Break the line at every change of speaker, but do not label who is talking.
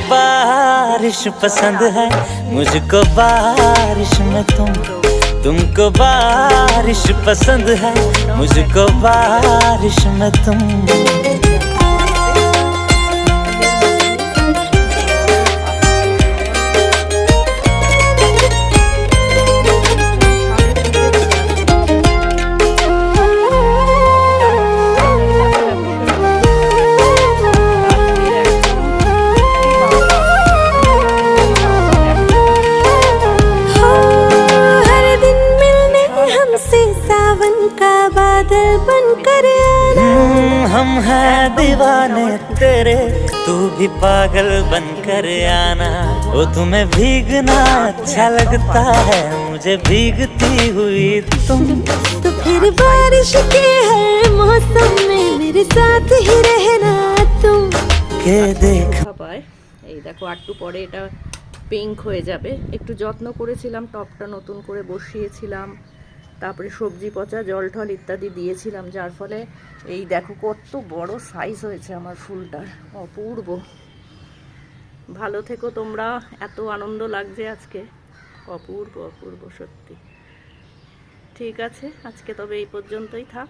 बारिश पसंद है, मुझको बारिश में तुमको बारिश पसंद है, मुझको बारिश में तुम।
बादल बनकर आना,
हम हैं दीवाने तेरे, तू भी पागल बनकर आना। ओ तुम्हें भीगना अच्छा लगता है, मुझे भीगती हुई तुम।
तो फिर बारिश के हर मौसम में मेरे साथ ही रहना तुम।
के देख
পায় এই দেখো একটু পরে এটা পিঙ্ক হয়ে যাবে। একটু যত্ন করেছিলাম, টপটা নতুন করে বসিয়েছিলাম, তারপরে সবজি পচা জল টল ইত্যাদি দিয়েছিলাম, যার ফলে এই দেখো কত বড় সাইজ হয়েছে আমার ফুলটার, অপূর্ব। ভালো থেকো তোমরা, এত আনন্দ লাগছে আজকে, অপূর্ব অপূর্ব সত্যি। ঠিক আছে, আজকে তবে এই পর্যন্তই থাক।